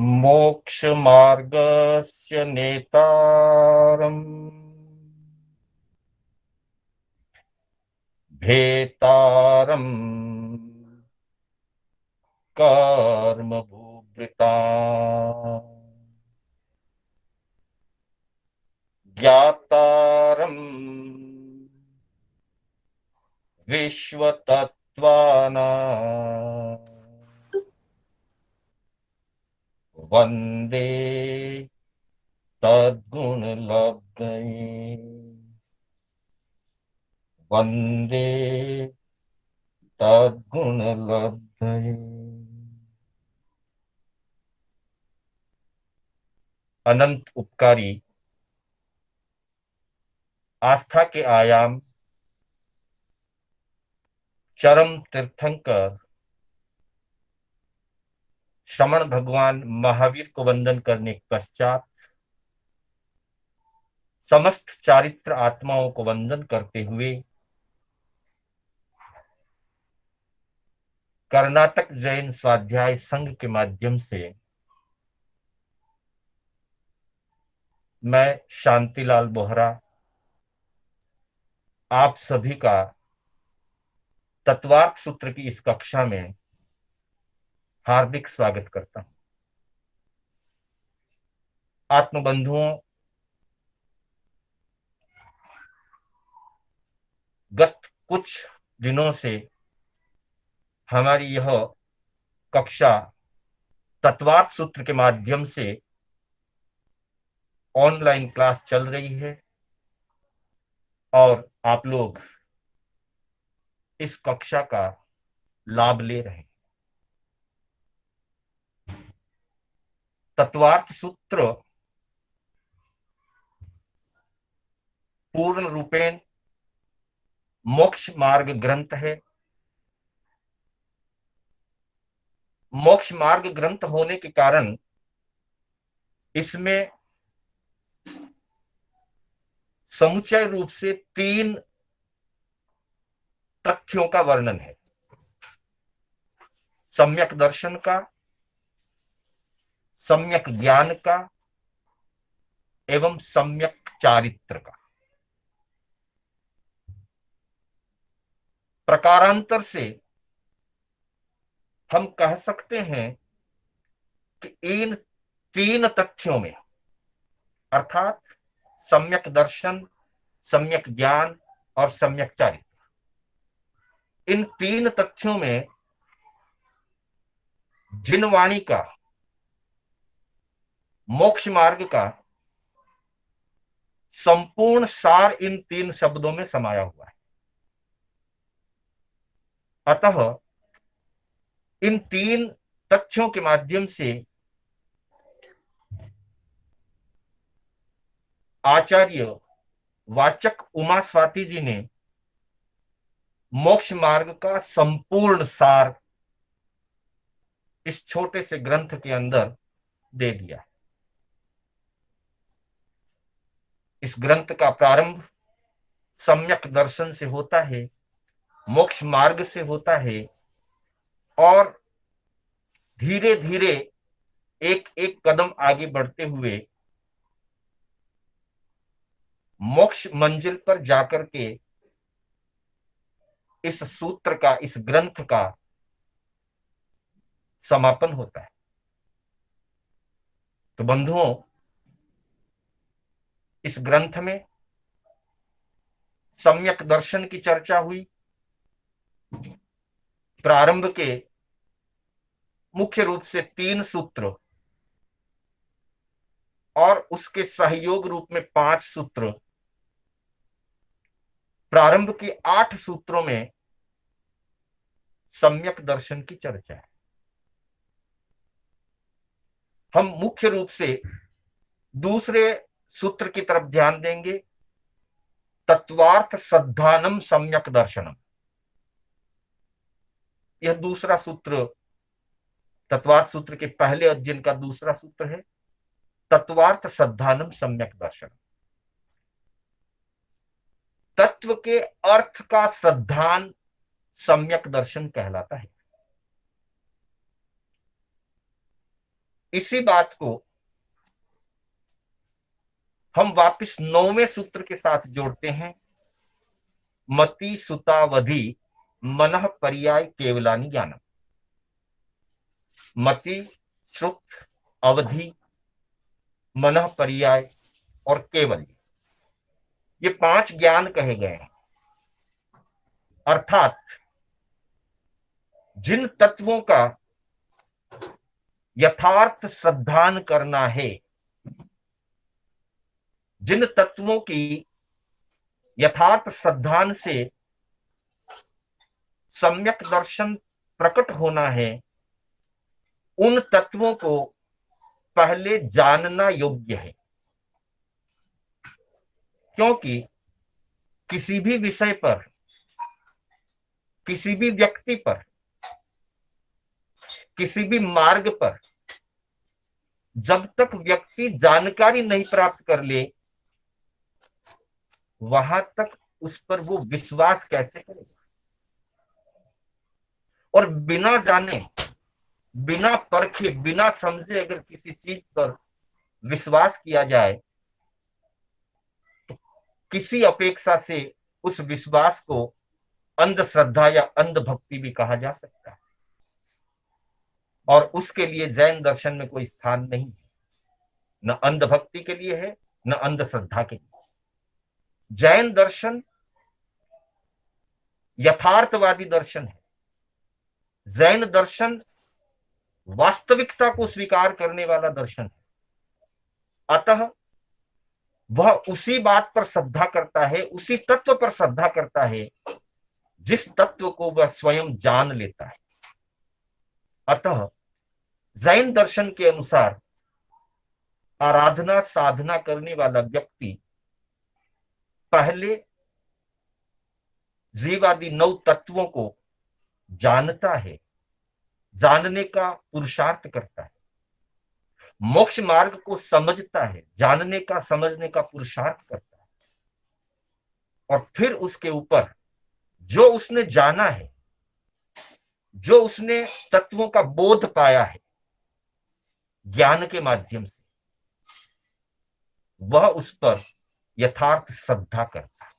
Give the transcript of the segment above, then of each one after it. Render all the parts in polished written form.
मोक्षमार्गस्य नेतारम् भेतारम् कर्मभूभृताम् ज्ञातारम् विश्वतत्त्वानाम् वन्दे तद्गुणलब्धये वन्दे तद्गुणलब्धये। अनंत उपकारी आस्था के आयाम चरम तीर्थंकर श्रमण भगवान महावीर को वंदन करने के पश्चात समस्त चारित्र आत्माओं को वंदन करते हुए कर्नाटक जैन स्वाध्याय संघ के माध्यम से मैं शांतिलाल बोहरा आप सभी का तत्वार्थ सूत्र की इस कक्षा में हार्दिक स्वागत करता हूं। आत्मबंधुओं, गत कुछ दिनों से हमारी यह कक्षा तत्वार्थ सूत्र के माध्यम से ऑनलाइन क्लास चल रही है और आप लोग इस कक्षा का लाभ ले रहे हैं। तत्वार्थ सूत्र पूर्ण रूपेण मोक्ष मार्ग ग्रंथ है। मोक्ष मार्ग ग्रंथ होने के कारण इसमें समुचय रूप से 3 तथ्यों का वर्णन है। सम्यक दर्शन का, सम्यक ज्ञान का एवं सम्यक चारित्र का। प्रकारांतर से हम कह सकते हैं कि इन 3 तथ्यों में अर्थात सम्यक दर्शन, सम्यक ज्ञान और सम्यक चारित्र, इन 3 तथ्यों में जिन वाणी का, मोक्ष मार्ग का संपूर्ण सार इन 3 शब्दों में समाया हुआ है। अतः इन 3 तथ्यों के माध्यम से आचार्य वाचक उमा स्वाति जी ने मोक्ष मार्ग का संपूर्ण सार इस छोटे से ग्रंथ के अंदर दे दिया। इस ग्रंथ का प्रारंभ सम्यक दर्शन से होता है, मोक्ष मार्ग से होता है और धीरे धीरे एक एक कदम आगे बढ़ते हुए मोक्ष मंजिल पर जाकर के इस सूत्र का, इस ग्रंथ का समापन होता है। तो बंधुओं, इस ग्रंथ में सम्यक दर्शन की चर्चा हुई। प्रारंभ के मुख्य रूप से 3 सूत्र और उसके सहयोग रूप में 5 सूत्र, प्रारंभ के 8 सूत्रों में सम्यक दर्शन की चर्चा है। हम मुख्य रूप से दूसरे सूत्र की तरफ ध्यान देंगे, तत्वार्थ सद्धानम सम्यक दर्शनम। यह दूसरा सूत्र, तत्वार्थ सूत्र के पहले अध्ययन का दूसरा सूत्र है, तत्वार्थ सद्धानम सम्यक दर्शनम। तत्व के अर्थ का सद्धान सम्यक दर्शन कहलाता है। इसी बात को हम वापस 9वें सूत्र के साथ जोड़ते हैं, मति सुतावधि मनः पर्याय केवलानि ज्ञानम। मति, श्रुत, अवधि, मनः पर्याय और केवल, ये 5 ज्ञान कहे गए हैं। अर्थात जिन तत्वों का यथार्थ श्रद्धान करना है, जिन तत्वों की यथार्थ श्रद्धान से सम्यक दर्शन प्रकट होना है, उन तत्वों को पहले जानना योग्य है। क्योंकि किसी भी विषय पर, किसी भी व्यक्ति पर, किसी भी मार्ग पर जब तक व्यक्ति जानकारी नहीं प्राप्त कर ले, वहां तक उस पर वो विश्वास कैसे करेगा। और बिना जाने, बिना परखे, बिना समझे अगर किसी चीज पर विश्वास किया जाए, तो किसी अपेक्षा से उस विश्वास को अंधश्रद्धा या अंधभक्ति भी कहा जा सकता है। और उसके लिए जैन दर्शन में कोई स्थान नहीं है, न अंधभक्ति के लिए है, न अंधश्रद्धा के लिए। जैन दर्शन यथार्थवादी दर्शन है। जैन दर्शन वास्तविकता को स्वीकार करने वाला दर्शन है। अतः वह उसी बात पर श्रद्धा करता है, उसी तत्व पर श्रद्धा करता है जिस तत्व को वह स्वयं जान लेता है। अतः जैन दर्शन के अनुसार आराधना साधना करने वाला व्यक्ति पहले जीवादि 9 तत्वों को जानता है, जानने का पुरुषार्थ करता है, मोक्ष मार्ग को समझता है, जानने का समझने का पुरुषार्थ करता है, और फिर उसके ऊपर जो उसने जाना है, जो उसने तत्वों का बोध पाया है ज्ञान के माध्यम से, वह उस पर यथार्थ श्रद्धा करता है।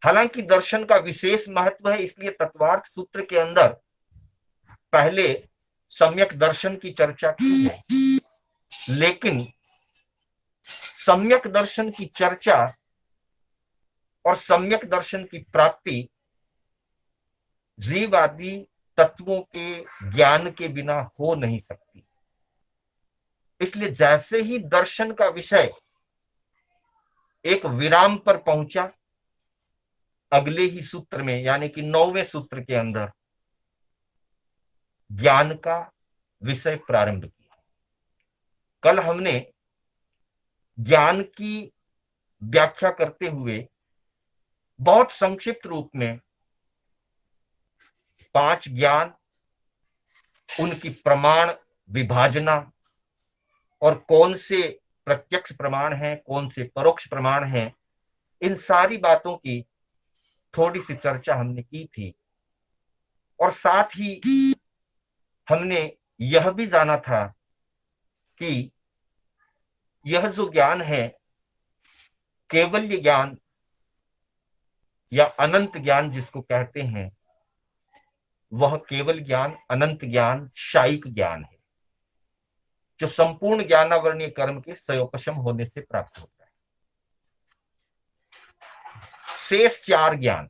हालांकि दर्शन का विशेष महत्व है, इसलिए तत्वार्थ सूत्र के अंदर पहले सम्यक दर्शन की चर्चा की है, लेकिन सम्यक दर्शन की चर्चा और सम्यक दर्शन की प्राप्ति जीवादि तत्वों के ज्ञान के बिना हो नहीं सकती। इसलिए जैसे ही दर्शन का विषय एक विराम पर पहुंचा, अगले ही सूत्र में यानी कि 9वें सूत्र के अंदर ज्ञान का विषय प्रारंभ किया। कल हमने ज्ञान की व्याख्या करते हुए बहुत संक्षिप्त रूप में 5 ज्ञान, उनकी प्रमाण विभाजना और कौन से प्रत्यक्ष प्रमाण हैं, कौन से परोक्ष प्रमाण हैं, इन सारी बातों की थोड़ी सी चर्चा हमने की थी। और साथ ही हमने यह भी जाना था कि यह जो ज्ञान है, केवल्य ज्ञान या अनंत ज्ञान जिसको कहते हैं, वह केवल ज्ञान, अनंत ज्ञान, शायिक ज्ञान है, जो संपूर्ण ज्ञानावरणीय कर्म के सयोपशम होने से प्राप्त होता है। शेष 4 ज्ञान,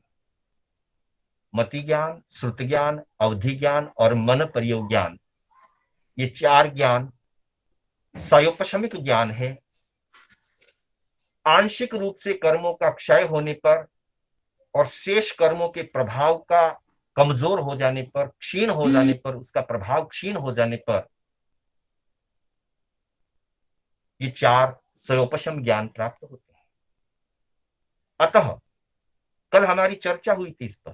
मति ज्ञान, श्रुत ज्ञान, अवधि ज्ञान और मन प्रयोग ज्ञान, ये 4 ज्ञान सयोपशमिक ज्ञान है। आंशिक रूप से कर्मों का क्षय होने पर और शेष कर्मों के प्रभाव का कमजोर हो जाने पर, क्षीण हो जाने पर, उसका प्रभाव क्षीण हो जाने पर ये 4 सयोपशम ज्ञान प्राप्त होते हैं। अतः कल हमारी चर्चा हुई थी इस पर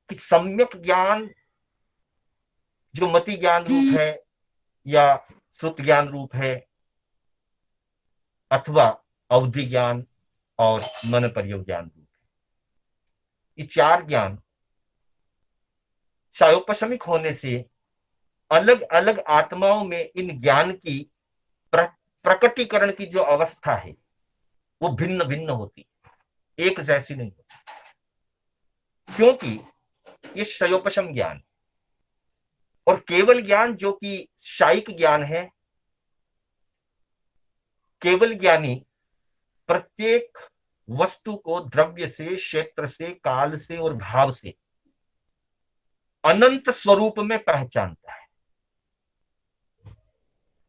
कि सम्यक ज्ञान जो मति ज्ञान रूप है या श्रुत ज्ञान रूप है अथवा अवधि ज्ञान और मन प्रयोग ज्ञान रूप है, ये 4 ज्ञान सायोपशमिक होने से अलग अलग आत्माओं में इन ज्ञान की प्रकटीकरण की जो अवस्था है वो भिन्न भिन्न होती है, एक जैसी नहीं होती, क्योंकि ये क्षयोपशम ज्ञान और केवल ज्ञान जो कि शायिक ज्ञान है, केवल ज्ञानी प्रत्येक वस्तु को द्रव्य से, क्षेत्र से, काल से और भाव से अनंत स्वरूप में पहचानता है।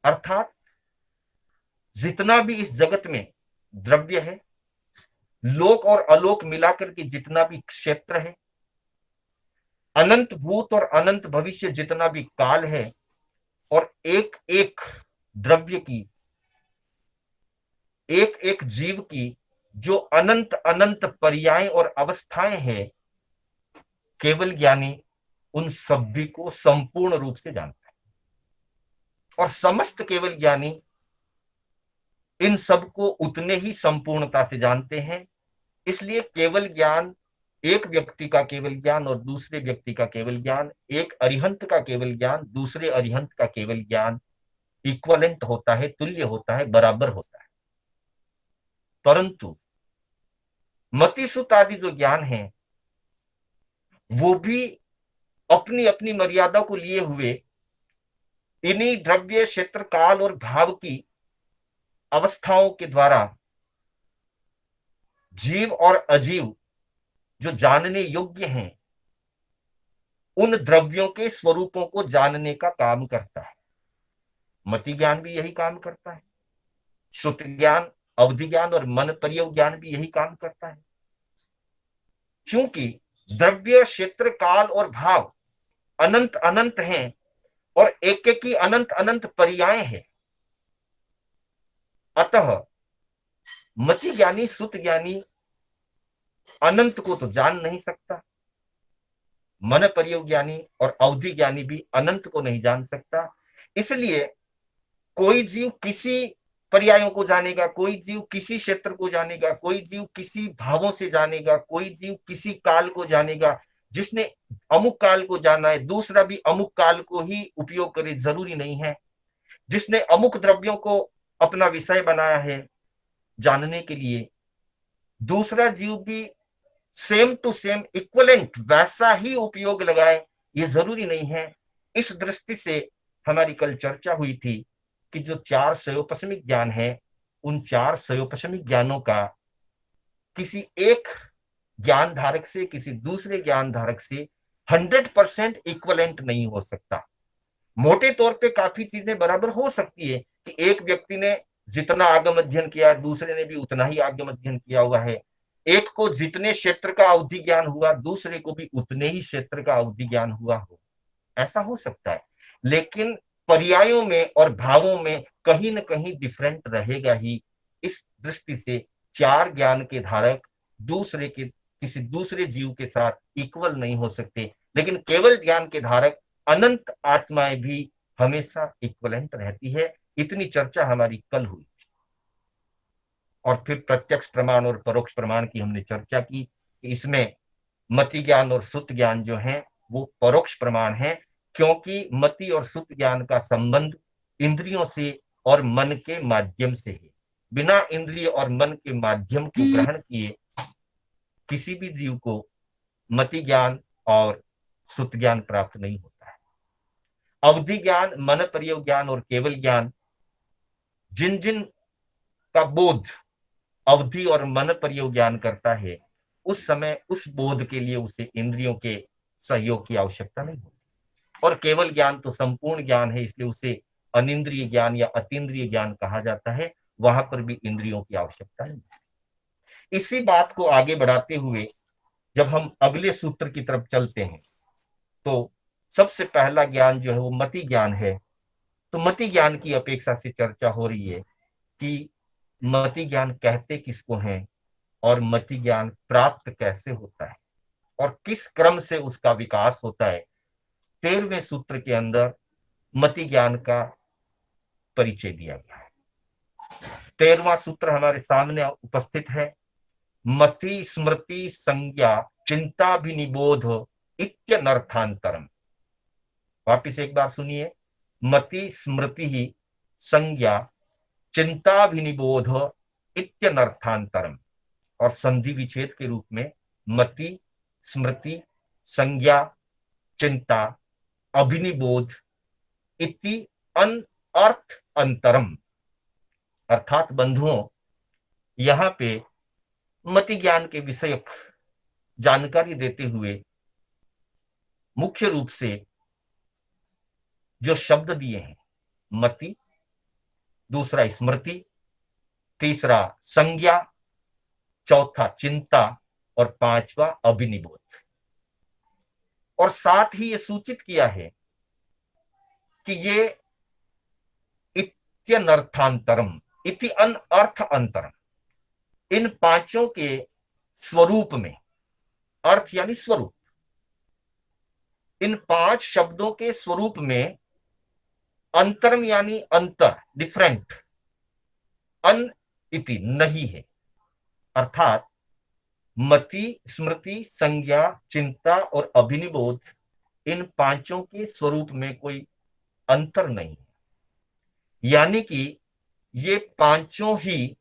अर्थात जितना भी इस जगत में द्रव्य है, लोक और अलोक मिलाकर के जितना भी क्षेत्र है, अनंत भूत और अनंत भविष्य जितना भी काल है, और एक एक द्रव्य की, एक एक जीव की जो अनंत अनंत पर्याय और अवस्थाएं हैं, केवल ज्ञानी उन सभी को संपूर्ण रूप से जानता है। और समस्त केवल ज्ञानी इन सब को उतने ही संपूर्णता से जानते हैं। इसलिए केवल ज्ञान, एक व्यक्ति का केवल ज्ञान और दूसरे व्यक्ति का केवल ज्ञान, एक अरिहंत का केवल ज्ञान दूसरे अरिहंत का केवल ज्ञान इक्वलेंट होता है, तुल्य होता है, बराबर होता है। परंतु मतिसुत आदि जो ज्ञान है वो भी अपनी अपनी मर्यादा को लिए हुए इन्हीं द्रव्य, क्षेत्र, काल और भाव की अवस्थाओं के द्वारा जीव और अजीव जो जानने योग्य हैं उन द्रव्यों के स्वरूपों को जानने का काम करता है। मति ज्ञान भी यही काम करता है, श्रुति ज्ञान, अवधि ज्ञान और मन पर्योग ज्ञान भी यही काम करता है। क्योंकि द्रव्य, क्षेत्र, काल और भाव अनंत अनंत हैं और एक एक की अनंत अनंत पर्याय हैं। अतः मति ज्ञानी, सुत ज्ञानी अनंत को तो जान नहीं सकता, मन पर्योग ज्ञानी और अवधि ज्ञानी भी अनंत को नहीं जान सकता। इसलिए कोई जीव किसी पर्यायों को जानेगा, कोई जीव किसी क्षेत्र को जानेगा, कोई जीव किसी भावों से जानेगा, कोई जीव किसी काल को जानेगा। जिसने अमुक काल को जाना है दूसरा भी अमुक काल को ही उपयोग करे, जरूरी नहीं है। जिसने अमुक द्रव्यों को अपना विषय बनाया है जानने के लिए, दूसरा जीव भी सेम टू सेम इक्वलेंट वैसा ही उपयोग लगाए, ये जरूरी नहीं है। इस दृष्टि से हमारी कल चर्चा हुई थी कि जो चार क्षयोपशमिक ज्ञान है, उन चार क्षयोपशमिक ज्ञानों का किसी एक ज्ञान धारक से किसी दूसरे ज्ञान धारक से 100% इक्वलेंट नहीं हो सकता। मोटे तौर पे काफी चीजें बराबर हो सकती है कि एक व्यक्ति ने जितना आगम अध्ययन किया दूसरे ने भी उतना ही आगम अध्ययन किया हुआ है, एक को जितने क्षेत्र का अवधि ज्ञान हुआ दूसरे को भी उतने ही क्षेत्र का अवधि ज्ञान हुआ हो, ऐसा हो सकता है। लेकिन पर्यायों में और भावों में कहीं न कहीं डिफरेंट रहेगा ही। इस दृष्टि से चार ज्ञान के धारक दूसरे के किसी दूसरे जीव के साथ इक्वल नहीं हो सकते, लेकिन केवल ज्ञान के धारक अनंत आत्माएं भी हमेशा इक्वलेंट रहती है। इतनी चर्चा हमारी कल हुई और फिर प्रत्यक्ष प्रमाण और परोक्ष प्रमाण की हमने चर्चा की। इसमें मति ज्ञान और सुत ज्ञान जो है वो परोक्ष प्रमाण है, क्योंकि मति और सुत ज्ञान का संबंध इंद्रियों से और मन के माध्यम से है। बिना इंद्रिय और मन के माध्यम को ग्रहण किए किसी भी जीव को मति ज्ञान और सुत ज्ञान प्राप्त नहीं होता है। अवधि ज्ञान, मन पर्योग ज्ञान और केवल ज्ञान, जिन जिन का बोध अवधि और मन पर्योग ज्ञान करता है, उस समय उस बोध के लिए उसे इंद्रियों के सहयोग की आवश्यकता नहीं होती। और केवल ज्ञान तो संपूर्ण ज्ञान है, इसलिए उसे अनिंद्रिय ज्ञान या अतीन्द्रिय ज्ञान कहा जाता है। वहां पर भी इंद्रियों की आवश्यकता नहीं। इसी बात को आगे बढ़ाते हुए जब हम अगले सूत्र की तरफ चलते हैं तो सबसे पहला ज्ञान जो है वो मति ज्ञान है। तो मति ज्ञान की अपेक्षा से चर्चा हो रही है कि मति ज्ञान कहते किसको हैं और मति ज्ञान प्राप्त कैसे होता है और किस क्रम से उसका विकास होता है। 13वें सूत्र के अंदर मति ज्ञान का परिचय दिया गया है। 13वां सूत्र हमारे सामने उपस्थित है। मति स्मृति संज्ञा चिंताभिनिबोध इत्यनर्थांतरम। वापिस एक बार सुनिए, मति स्मृति ही संज्ञा चिंताभिनिबोध इत्यनर्थांतरम। और संधि विच्छेद के रूप में मति स्मृति संज्ञा चिंता अभिनिबोध इति अर्थ अंतरम। अर्थात बंधुओं, यहां पे मति ज्ञान के विषयक जानकारी देते हुए मुख्य रूप से जो शब्द दिए हैं, मति, दूसरा स्मृति, तीसरा संज्ञा, चौथा चिंता और पांचवा अभिनिबोध। और साथ ही ये सूचित किया है कि ये इत्यनर्थांतरम इति अर्थ अंतरम, इन पांचों के स्वरूप में, अर्थ यानी स्वरूप, इन पांच शब्दों के स्वरूप में अंतरम यानी अंतर, डिफरेंट, अन इति नहीं है। अर्थात मति स्मृति संज्ञा चिंता और अभिनिबोध, इन पांचों के स्वरूप में कोई अंतर नहीं है। यानी कि ये पांचों ही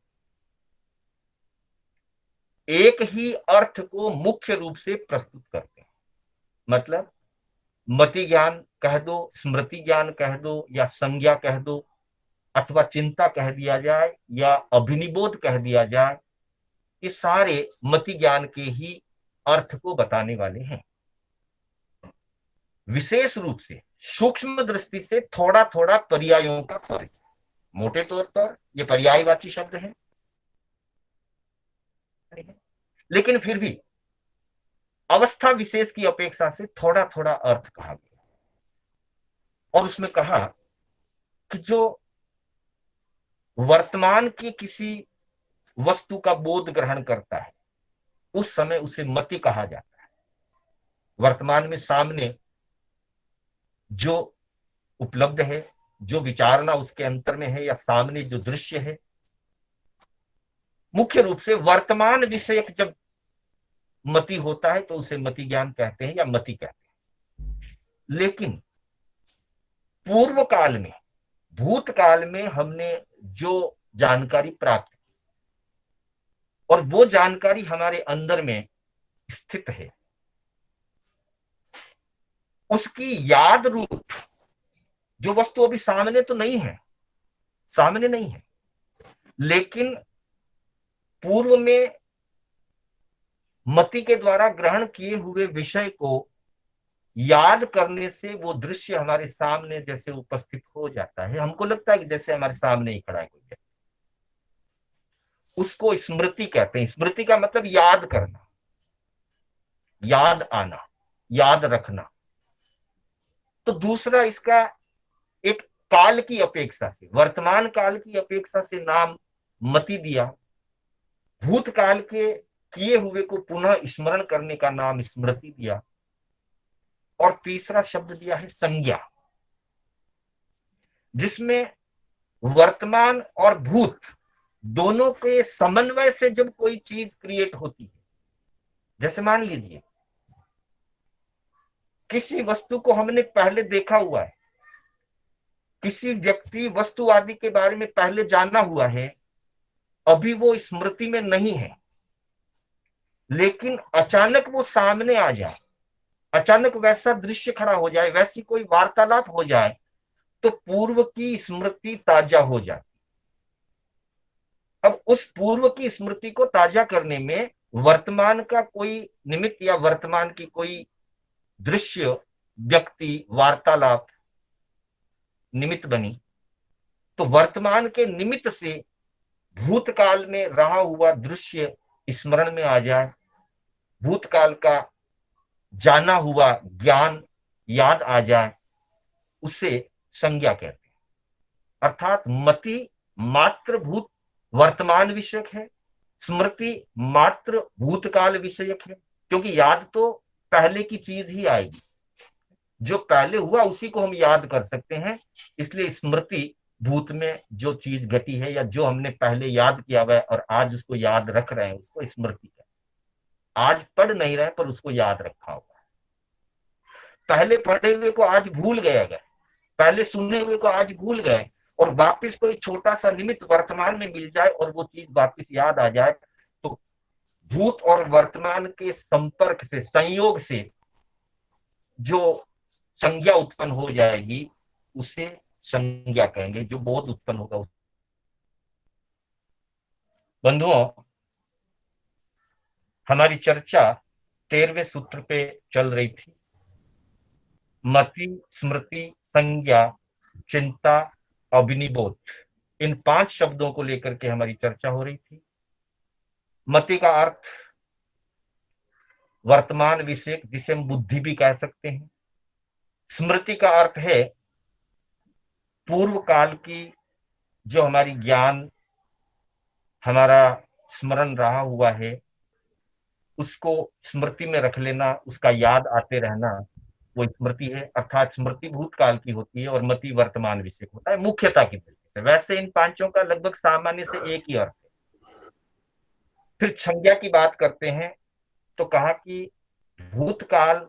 एक ही अर्थ को मुख्य रूप से प्रस्तुत करते हैं। मतलब मति ज्ञान कह दो, स्मृति ज्ञान कह दो, या संज्ञा कह दो, अथवा चिंता कह दिया जाए, या अभिनिबोध कह दिया जाए, ये सारे मति ज्ञान के ही अर्थ को बताने वाले हैं। विशेष रूप से सूक्ष्म दृष्टि से थोड़ा थोड़ा पर्यायों का फर्क। मोटे तौर पर ये पर्यायवाची शब्द है, लेकिन फिर भी अवस्था विशेष की अपेक्षा से थोड़ा थोड़ा अर्थ कहा गया। और उसमें कहा कि जो वर्तमान की किसी वस्तु का बोध ग्रहण करता है, उस समय उसे मति कहा जाता है। वर्तमान में सामने जो उपलब्ध है, जो विचारना उसके अंतर में है, या सामने जो दृश्य है, मुख्य रूप से वर्तमान विषयक जब मति होता है तो उसे मति ज्ञान कहते हैं या मति कहते हैं। लेकिन पूर्व काल में, भूतकाल में हमने जो जानकारी प्राप्त की और वो जानकारी हमारे अंदर में स्थित है, उसकी याद रूप जो वस्तु अभी सामने तो नहीं है, सामने नहीं है, लेकिन पूर्व में मति के द्वारा ग्रहण किए हुए विषय को याद करने से वो दृश्य हमारे सामने जैसे उपस्थित हो जाता है। हमको लगता है कि जैसे हमारे सामने ही खड़ा है कोई, उसको स्मृति कहते हैं। स्मृति का मतलब याद करना, याद आना, याद रखना। तो दूसरा इसका एक काल की अपेक्षा से, वर्तमान काल की अपेक्षा से नाम मति दिया, भूतकाल के किए हुए को पुनः स्मरण करने का नाम स्मृति दिया, और तीसरा शब्द दिया है संज्ञा, जिसमें वर्तमान और भूत दोनों के समन्वय से जब कोई चीज क्रिएट होती है, जैसे मान लीजिए किसी वस्तु को हमने पहले देखा हुआ है, किसी व्यक्ति वस्तु आदि के बारे में पहले जाना हुआ है, अभी वो स्मृति में नहीं है, लेकिन अचानक वो सामने आ जाए, अचानक वैसा दृश्य खड़ा हो जाए, वैसी कोई वार्तालाप हो जाए, तो पूर्व की स्मृति ताजा हो जाती। अब उस पूर्व की स्मृति को ताजा करने में वर्तमान का कोई निमित्त या वर्तमान की कोई दृश्य, व्यक्ति, वार्तालाप निमित्त बनी, तो वर्तमान के निमित्त से भूतकाल में रहा हुआ दृश्य स्मरण में आ जाए, भूतकाल का जाना हुआ ज्ञान याद आ जाए, उसे संज्ञा कहते हैं। अर्थात मति मात्र भूत वर्तमान विषयक है, स्मृति मात्र भूतकाल विषयक है, क्योंकि याद तो पहले की चीज ही आएगी, जो पहले हुआ उसी को हम याद कर सकते हैं। इसलिए स्मृति भूत में जो चीज घटी है या जो हमने पहले याद किया हुआ है और आज उसको याद रख रहे हैं, उसको स्मृति है। आज पढ़ नहीं रहे पर उसको याद रखा हुआ है। पहले पढ़े हुए को आज भूल गए, अगर पहले सुने हुए को आज भूल गए, और वापस कोई छोटा सा निमित्त वर्तमान में मिल जाए और वो चीज वापस याद आ जाए, तो भूत और वर्तमान के संपर्क से, संयोग से जो संज्ञा उत्पन्न हो जाएगी उसे संज्ञा कहेंगे, जो बोध उत्पन्न होगा। बंधुओं, हमारी चर्चा 13वें सूत्र पे चल रही थी। मति, स्मृति, संज्ञा, चिंता, अभिनिबोध, इन 5 शब्दों को लेकर के हमारी चर्चा हो रही थी। मति का अर्थ वर्तमान विषय, जिसे हम बुद्धि भी कह सकते हैं। स्मृति का अर्थ है पूर्व काल की जो हमारी ज्ञान, हमारा स्मरण रहा हुआ है, उसको स्मृति में रख लेना, उसका याद आते रहना, वो स्मृति है। अर्थात स्मृति भूतकाल की होती है और मति वर्तमान विषय होता है, मुख्यता की दृष्टि से। वैसे इन पांचों का लगभग सामान्य से एक ही अर्थ है। फिर संज्ञा की बात करते हैं तो कहा कि भूतकाल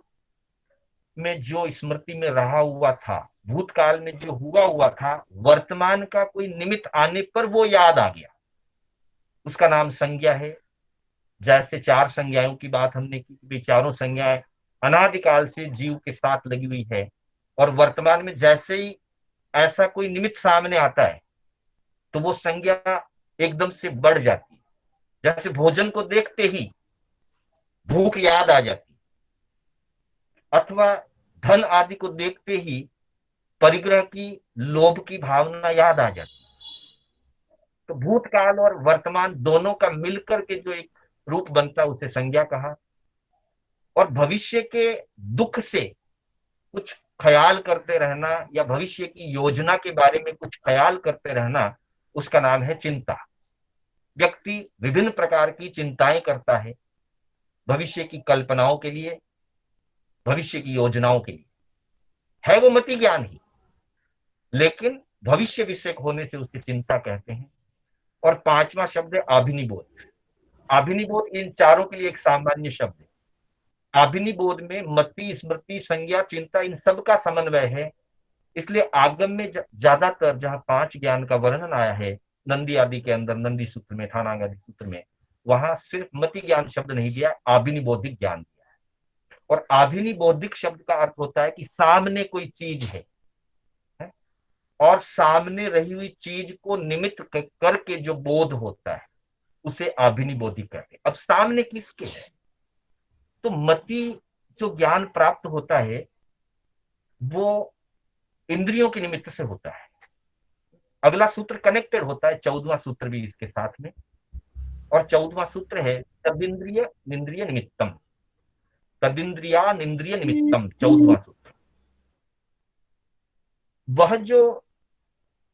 में जो स्मृति में रहा हुआ था, भूतकाल में जो हुआ हुआ था, वर्तमान का कोई निमित्त आने पर वो याद आ गया, उसका नाम संज्ञा है। जैसे 4 संज्ञाओं की बात हमने की, चारों संज्ञाएं अनादिकाल से जीव के साथ लगी हुई है, और वर्तमान में जैसे ही ऐसा कोई निमित्त सामने आता है तो वो संज्ञा एकदम से बढ़ जाती है। जैसे भोजन को देखते ही भूख याद आ जाती, अथवा धन आदि को देखते ही परिग्रह की, लोभ की भावना याद आ जाती। तो भूतकाल और वर्तमान दोनों का मिलकर के जो एक रूप बनता, उसे संज्ञा कहा। और भविष्य के दुख से कुछ ख्याल करते रहना, या भविष्य की योजना के बारे में कुछ ख्याल करते रहना, उसका नाम है चिंता। व्यक्ति विभिन्न प्रकार की चिंताएं करता है, भविष्य की कल्पनाओं के लिए, भविष्य की योजनाओं के लिए, है वो मति ज्ञान ही, लेकिन भविष्य विषयक होने से उसे चिंता कहते हैं। और 5वां शब्द है अभिनिबोध। अभिनिबोध इन चारों के लिए एक सामान्य शब्द है। अभिनिबोध में मति, स्मृति, संज्ञा, चिंता, इन सब का समन्वय है। इसलिए आगम में ज्यादातर जहां 5 ज्ञान का वर्णन आया है, नंदी आदि के अंदर, नंदी सूत्र में, थानांग आदि सूत्र में, वहां सिर्फ मति ज्ञान शब्द नहीं दिया, अभिनिबोधिक ज्ञान दिया है। और अभिनिबोधिक शब्द का अर्थ होता है कि सामने कोई चीज है, और सामने रही हुई चीज को निमित्त करके जो बोध होता है, उसे अभिनिबोधिक कहते हैं। अब सामने किसके है? तो मति जो ज्ञान प्राप्त होता है वो इंद्रियों के निमित्त से होता है। अगला सूत्र कनेक्टेड होता है, 14वां सूत्र भी इसके साथ में, और 14वां सूत्र है तदिंद्रिय निंद्रिय निमित्तम। तदिंद्रिया निंद्रिय निमित्तम, 14वां सूत्र। वह जो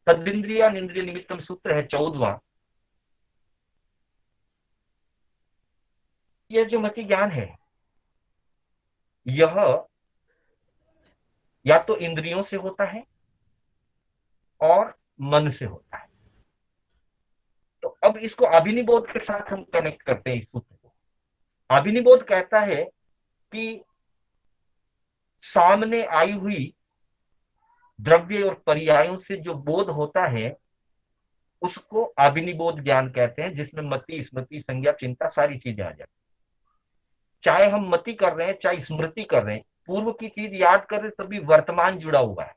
तदिंद्रिया निंद्रिय निमित्तम सूत्र है 14वां, यह जो मति ज्ञान है, यह या तो इंद्रियों से होता है और मन से होता है। तो अब इसको अभिनिबोध के साथ हम कनेक्ट करते हैं इस सूत्र को। अभिनिबोध कहता है कि सामने आई हुई द्रव्य और पर्यायों से जो बोध होता है, उसको अभिनिबोध ज्ञान कहते हैं, जिसमें मति, स्मृति, संज्ञा, चिंता सारी चीजें आ जाती। चाहे हम मति कर रहे हैं, चाहे स्मृति कर रहे हैं, पूर्व की चीज याद कर रहे, तभी वर्तमान जुड़ा हुआ है।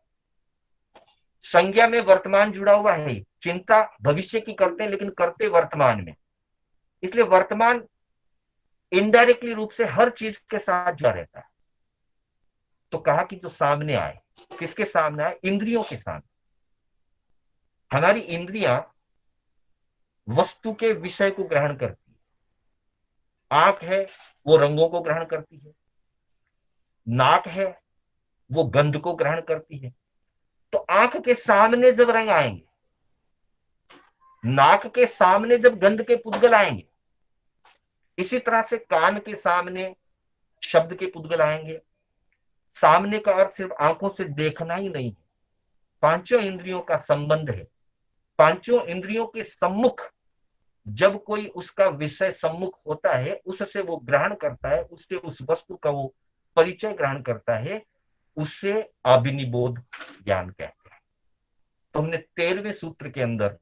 संज्ञा में वर्तमान जुड़ा हुआ है। चिंता भविष्य की करते हैं, लेकिन करते वर्तमान में, इसलिए वर्तमान इनडायरेक्टली रूप से हर चीज के साथ जुड़ा रहता है। तो कहा कि जो सामने आए, किसके सामने आए? इंद्रियों के सामने। हमारी इंद्रियां वस्तु के विषय को ग्रहण करती है। आंख है, वो रंगों को ग्रहण करती है। नाक है, वो गंध को ग्रहण करती है। तो आंख के सामने जब रंग आएंगे, नाक के सामने जब गंध के पुद्गल आएंगे, इसी तरह से कान के सामने शब्द के पुद्गल आएंगे। सामने का अर्थ सिर्फ आंखों से देखना ही नहीं है, पांचों इंद्रियों का संबंध है। पांचों इंद्रियों के सम्मुख जब कोई उसका विषय सम्मुख होता है, उससे वो ग्रहण करता है, उससे उस वस्तु का वो परिचय ग्रहण करता है, उसे अभिनिबोध ज्ञान कहते हैं। तो हमने 13वें सूत्र के अंदर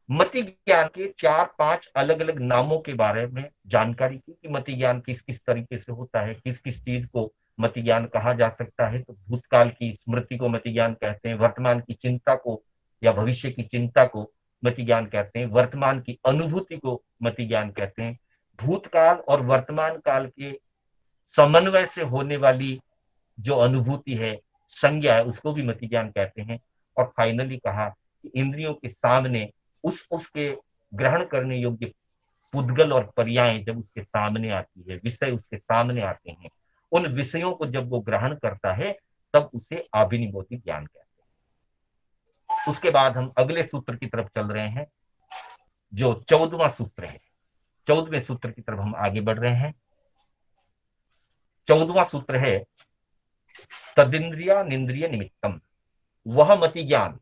मति ज्ञान के 4-5 अलग अलग नामों के बारे में जानकारी की कि मति ज्ञान किस किस तरीके से होता है, किस किस चीज को मति ज्ञान कहा जा सकता है। तो भूतकाल की स्मृति को मति ज्ञान कहते हैं, वर्तमान की चिंता को या भविष्य की चिंता को मति ज्ञान कहते हैं, वर्तमान की अनुभूति को मति ज्ञान कहते हैं, भूतकाल और वर्तमान काल के समन्वय से होने वाली जो अनुभूति है, संज्ञा है, उसको भी मति ज्ञान कहते हैं। और फाइनली कहा कि इंद्रियों के सामने उसके ग्रहण करने योग्य पुद्गल और पर्याय जब उसके सामने आती है, विषय उसके सामने आते हैं, उन विषयों को जब वो ग्रहण करता है तब उसे अभिनिबोधि ज्ञान कहते हैं। उसके बाद हम अगले सूत्र की तरफ चल रहे हैं, जो 14वां सूत्र है। 14वें सूत्र की तरफ हम आगे बढ़ रहे हैं। 14वां सूत्र है तदिंद्रिया निंद्रिय निमित्तम। वह मति ज्ञान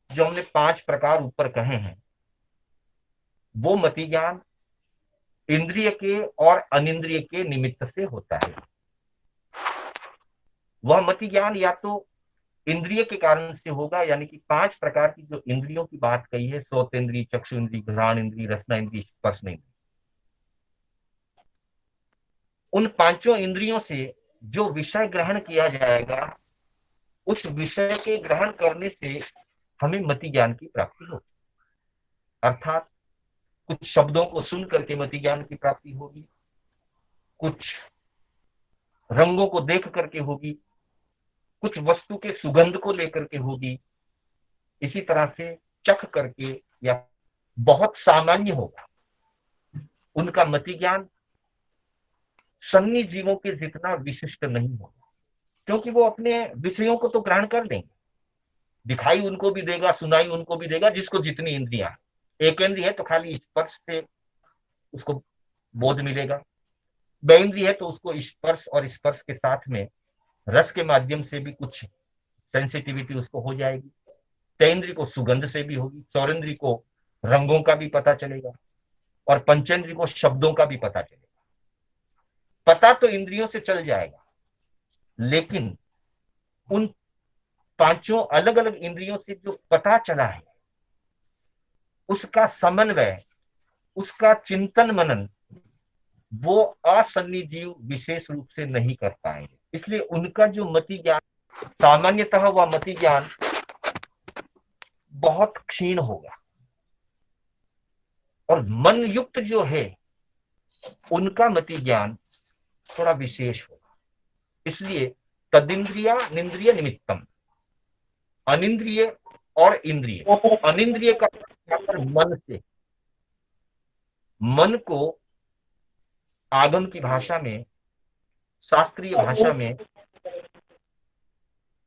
जो हमने 5 प्रकार ऊपर कहे हैं, वो मति ज्ञान इंद्रिय के और अनिंद्रिय के निमित्त से होता है। वह मति ज्ञान या तो इंद्रिय के कारण से होगा, यानी कि 5 प्रकार की जो इंद्रियों की बात कही है, श्रोत इंद्रिय, चक्षु इंद्रिय, घ्राण इंद्रिय, रसना इंद्रिय, स्पर्श इंद्रिय, उन 5 इंद्रियों से जो विषय ग्रहण किया जाएगा, उस विषय के ग्रहण करने से हमें मति ज्ञान की प्राप्ति होगी। अर्थात कुछ शब्दों को सुन करके मति ज्ञान की प्राप्ति होगी, कुछ रंगों को देख करके होगी, कुछ वस्तु के सुगंध को लेकर के होगी, इसी तरह से चख करके, या बहुत सामान्य होगा। उनका मति ज्ञान सन्नी जीवों के जितना विशिष्ट नहीं होगा, क्योंकि वो अपने विषयों को तो ग्रहण कर लेंगे, दिखाई उनको भी देगा, सुनाई उनको भी देगा, जिसको जितनी इंद्रियां। एक इंद्रिय है तो खाली स्पर्श से उसको बोध मिलेगा, बेइंद्रिय है तो उसको स्पर्श और स्पर्श के साथ में रस के माध्यम से भी कुछ सेंसिटिविटी उसको हो जाएगी, तेंद्रिय को सुगंध से भी होगी, चौरेंद्रिय को रंगों का भी पता चलेगा, और पंचेंद्रिय को शब्दों का भी पता चलेगा। पता तो इंद्रियों से चल जाएगा, लेकिन उन 5 अलग अलग इंद्रियों से जो पता चला है, उसका समन्वय, उसका चिंतन मनन वो असन्नी जीव विशेष रूप से नहीं कर पाएंगे। इसलिए उनका जो मति ज्ञान, सामान्यतः वह मति ज्ञान बहुत क्षीण होगा, और मन युक्त जो है उनका मति ज्ञान थोड़ा विशेष होगा। इसलिए तदिंद्रिया निंद्रिय निमित्तम, अनिंद्रिय और इंद्रिय। अनिंद्रिय का मन से, मन को आगम की भाषा में, शास्त्रीय भाषा में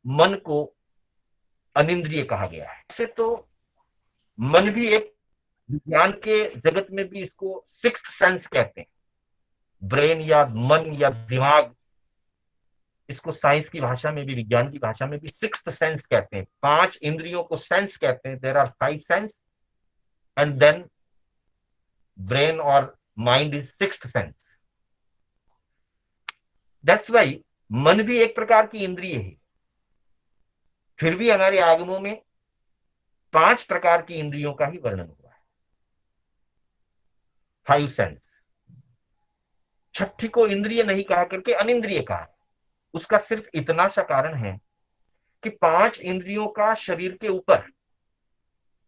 मन को अनिंद्रिय कहा गया है। ऐसे तो मन भी एक, विज्ञान के जगत में भी इसको सिक्स्थ सेंस कहते हैं, ब्रेन या मन या दिमाग, इसको साइंस की भाषा में भी, विज्ञान की भाषा में भी सिक्स्थ सेंस कहते हैं। 5 इंद्रियों को सेंस कहते हैं। There are 5 sense and then brain और mind is sixth sense. That's why मन भी एक प्रकार की इंद्रिय है। फिर भी हमारे आगमों में 5 प्रकार की इंद्रियों का ही वर्णन हुआ है, 5 सेंस। छठी को इंद्रिय नहीं कहा करके अनिंद्रिय कहा। उसका सिर्फ इतना सा कारण है कि 5 इंद्रियों का शरीर के ऊपर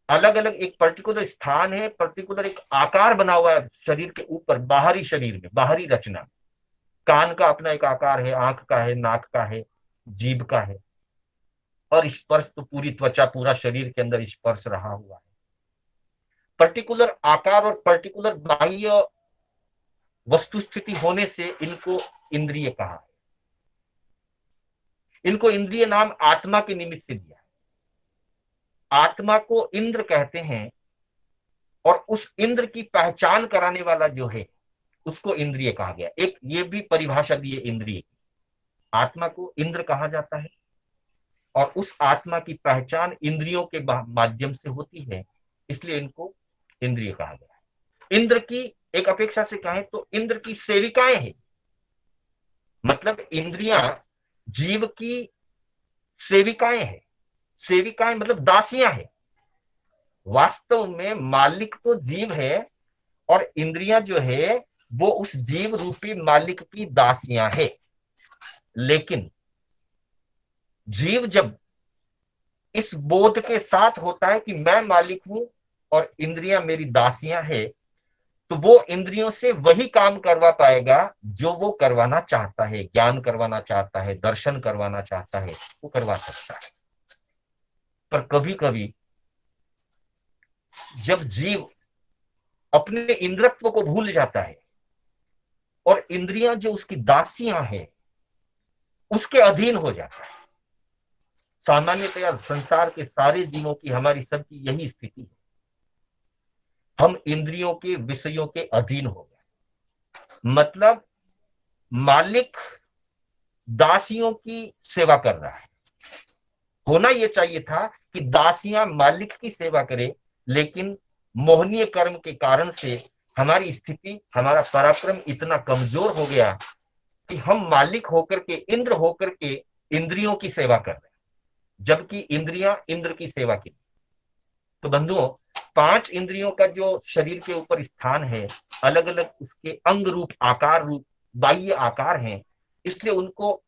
अलग अलग एक पर्टिकुलर स्थान है, पर्टिकुलर एक आकार बना हुआ है शरीर के ऊपर, बाहरी शरीर में, बाहरी रचना। कान का अपना एक आकार है, आंख का है, नाक का है, जीभ का है, और स्पर्श तो पूरी त्वचा, पूरा शरीर के अंदर स्पर्श रहा हुआ है। पर्टिकुलर आकार और पर्टिकुलर बाह्य वस्तु स्थिति होने से इनको इंद्रिय कहा है। इनको इंद्रिय नाम आत्मा के निमित्त से दिया है। आत्मा को इंद्र कहते हैं, और उस इंद्र की पहचान कराने वाला जो है उसको इंद्रिय कहा गया। एक ये भी परिभाषा दी है इंद्रिय की, आत्मा को इंद्र कहा जाता है, और उस आत्मा की पहचान इंद्रियों के माध्यम से होती है, इसलिए इनको इंद्रिय कहा गया है। इंद्र की एक अपेक्षा से कहें तो इंद्र की सेविकाएं हैं, मतलब इंद्रियां जीव की सेविकाएं हैं। सेविकाएं मतलब दासियां हैं। वास्तव में मालिक तो जीव है और इंद्रियां जो है वो उस जीव रूपी मालिक की दासियां है। लेकिन जीव जब इस बोध के साथ होता है कि मैं मालिक हूं और इंद्रियां मेरी दासियां है, तो वो इंद्रियों से वही काम करवा पाएगा जो वो करवाना चाहता है। ज्ञान करवाना चाहता है, दर्शन करवाना चाहता है, वो करवा सकता है। पर कभी कभी जब जीव अपने इंद्रत्व को भूल जाता है और इंद्रियां जो उसकी दासियां हैं उसके अधीन हो जाता है। सामान्यतया संसार के सारे जीवों की, हमारी सबकी यही स्थिति है। हम इंद्रियों के विषयों के अधीन हो गए। मतलब मालिक दासियों की सेवा कर रहा है। होना यह चाहिए था कि दासियां मालिक की सेवा करें, लेकिन मोहनीय कर्म के कारण से हमारी स्थिति, हमारा पराक्रम इतना कमजोर हो गया कि हम मालिक होकर के, इंद्र होकर के इंद्रियों की सेवा कर रहे हैं, जबकि इंद्रियां इंद्र की सेवा की। तो बंधुओं, पांच इंद्रियों का जो शरीर के ऊपर स्थान है, अलग अलग उसके अंग रूप, आकार रूप, बाह्य आकार हैं, इसलिए उनको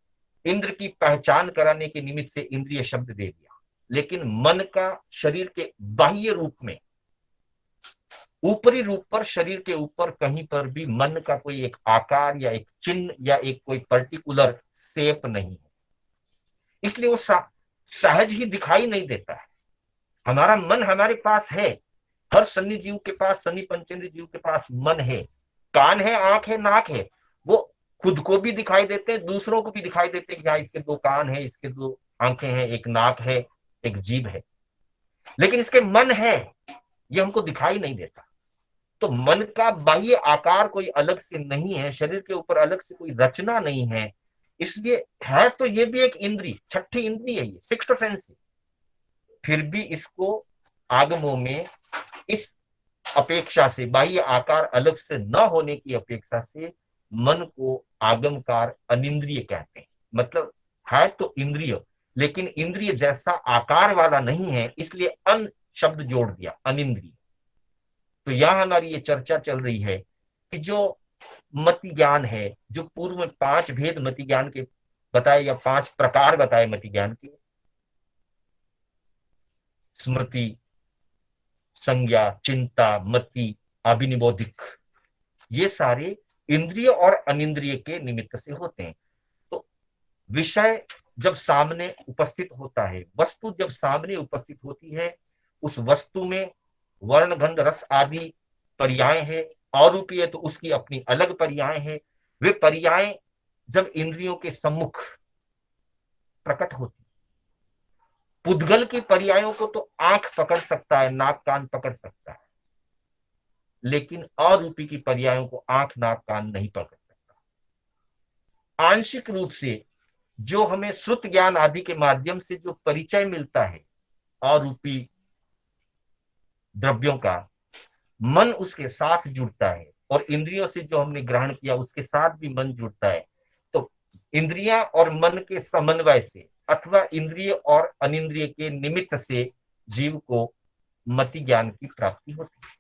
इंद्र की पहचान कराने के निमित्त से इंद्रिय शब्द दे दिया। लेकिन मन का शरीर के बाह्य रूप में, ऊपरी रूप पर, शरीर के ऊपर कहीं पर भी मन का कोई एक आकार या एक चिन्ह या एक कोई पर्टिकुलर शेप नहीं है। इसलिए वो सहज ही दिखाई नहीं देता है। हमारा मन हमारे पास है। हर सन्नी जीव के पास, सन्नी पंचेंद्र जीव के पास मन है। कान है, आंख है, नाक है। वो खुद को भी दिखाई देते हैं, दूसरों को भी दिखाई देते हैं कि हाँ, इसके दो कान है, इसके दो आंखें हैं, एक नाक है, एक जीभ है। लेकिन इसके मन है, ये हमको दिखाई नहीं देता। तो मन का बाह्य आकार कोई अलग से नहीं है, शरीर के ऊपर अलग से कोई रचना नहीं है। इसलिए है तो ये भी एक इंद्री, छठी इंद्री है, ये सिक्स्थ सेंस है। फिर भी इसको आगमों में इस अपेक्षा से, बाह्य आकार अलग से न होने की अपेक्षा से, मन को आगमकार अनिंद्रिय कहते हैं। मतलब है तो इंद्रिय, लेकिन इंद्रिय जैसा आकार वाला नहीं है, इसलिए अन शब्द जोड़ दिया, अनिंद्रिय। तो यहां हमारी ये चर्चा चल रही है कि जो मति ज्ञान है, जो पूर्व में पांच भेद मति ज्ञान के बताए या पांच प्रकार बताए मति ज्ञान के, स्मृति, संज्ञा, चिंता, मति, अभिनिबोधिक, ये सारे इंद्रिय और अनिंद्रिय के निमित्त से होते हैं। तो विषय जब सामने उपस्थित होता है, वस्तु जब सामने उपस्थित होती है, उस वस्तु में वर्ण, गंध, रस आदि पर्याय है। अरूपीय तो उसकी अपनी अलग पर्याय है। वे पर्याय जब इंद्रियों के सम्मुख प्रकट होती, पुद्गल की पर्यायों को तो आंख पकड़ सकता है, नाक कान पकड़ सकता है, लेकिन अरूपी की पर्यायों को आंख नाक कान नहीं पकड़ सकता। आंशिक रूप से जो हमें श्रुत ज्ञान आदि के माध्यम से जो परिचय मिलता है अरूपी द्रव्यों का, मन उसके साथ जुड़ता है, और इंद्रियों से जो हमने ग्रहण किया उसके साथ भी मन जुड़ता है। तो इंद्रियां और मन के समन्वय से, अथवा इंद्रिय और अनिंद्रिय के निमित्त से जीव को मति ज्ञान की प्राप्ति होती है।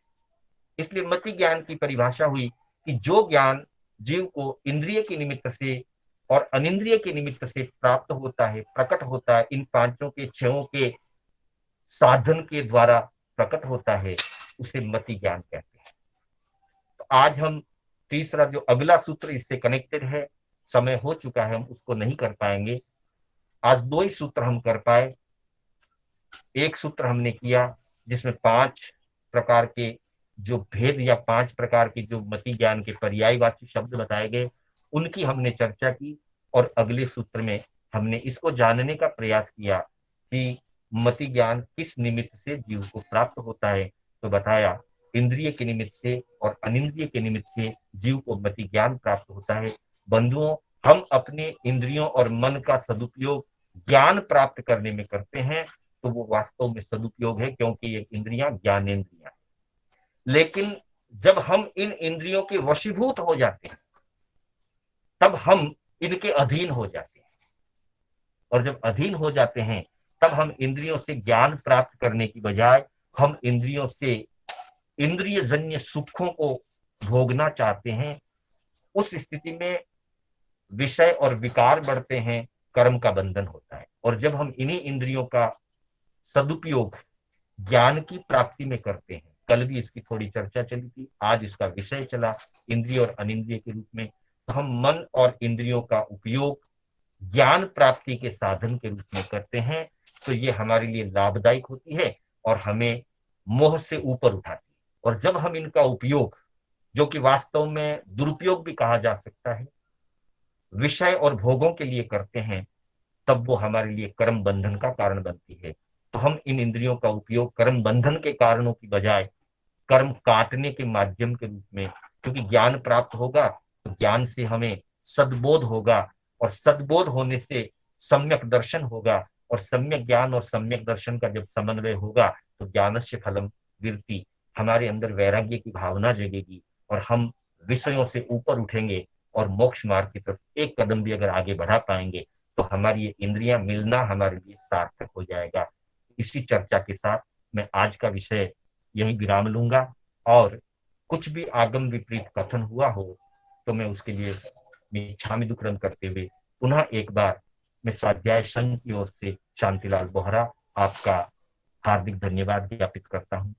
इसलिए मति ज्ञान की परिभाषा हुई कि जो ज्ञान जीव को इंद्रिय के निमित्त से और अनिंद्रिय के निमित्त से प्राप्त होता है, प्रकट होता है, इन पांचों के छयों के साधन के द्वारा प्रकट होता है, उसे मति ज्ञान कहते हैं। तो आज हम तीसरा जो अगला सूत्र इससे कनेक्टेड है, समय हो चुका है, हम उसको नहीं कर पाएंगे। आज दो ही सूत्र हम कर पाए। एक सूत्र हमने किया जिसमें पांच प्रकार के जो भेद या पांच प्रकार के जो मति ज्ञान के पर्यायवाची शब्द बताए गए, उनकी हमने चर्चा की। और अगले सूत्र में हमने इसको जानने का प्रयास किया कि मति ज्ञान किस निमित्त से जीव को प्राप्त होता है। तो बताया, इंद्रिय के निमित्त से और अनिंद्रिय के निमित्त से जीव को मति ज्ञान प्राप्त होता है। बंधुओं, हम अपने इंद्रियों और मन का सदुपयोग ज्ञान प्राप्त करने में करते हैं, तो वो वास्तव में सदुपयोग है, क्योंकि ये इंद्रियां ज्ञानेंद्रियां। लेकिन जब हम इन इंद्रियों के वशीभूत हो जाते हैं, तब हम इनके अधीन हो जाते हैं। और जब अधीन हो जाते हैं तब हम इंद्रियों से ज्ञान प्राप्त करने की बजाय हम इंद्रियों से इंद्रिय जन्य सुखों को भोगना चाहते हैं। उस स्थिति में विषय और विकार बढ़ते हैं, कर्म का बंधन होता है। और जब हम इन्हीं इंद्रियों का सदुपयोग ज्ञान की प्राप्ति में करते हैं, कल भी इसकी थोड़ी चर्चा चली थी, आज इसका विषय चला इंद्रिय और अनिंद्रिय के रूप में, तो हम मन और इंद्रियों का उपयोग ज्ञान प्राप्ति के साधन के रूप में करते हैं, तो ये हमारे लिए लाभदायक होती है और हमें मोह से ऊपर उठाती है। और जब हम इनका उपयोग, जो कि वास्तव में दुरुपयोग भी कहा जा सकता है, विषय और भोगों के लिए करते हैं, तब वो हमारे लिए कर्म बंधन का कारण बनती है। तो हम इन इंद्रियों का उपयोग कर्म बंधन के कारणों की बजाय कर्म काटने के माध्यम के रूप में, क्योंकि ज्ञान प्राप्त होगा तो ज्ञान से हमें सद्बोध होगा, और सद्बोध होने से सम्यक दर्शन होगा, और सम्यक ज्ञान और सम्यक दर्शन का जब समन्वय होगा तो ज्ञानस्य फलम विरति, हमारे अंदर वैराग्य की भावना जगेगी और हम विषयों से ऊपर उठेंगे और मोक्ष मार्ग की तरफ एक कदम भी अगर आगे बढ़ा पाएंगे तो हमारी ये इंद्रियां मिलना हमारे लिए सार्थक हो जाएगा। इसी चर्चा के साथ मैं आज का विषय यही विराम लूंगा, और कुछ भी आगम विपरीत कथन हुआ हो तो मैं उसके लिए क्षामि दुक्कड़म करते हुए पुनः एक बार मैं स्वाध्याय संघ की ओर से शांतिलाल बोहरा आपका हार्दिक धन्यवाद ज्ञापित करता हूँ।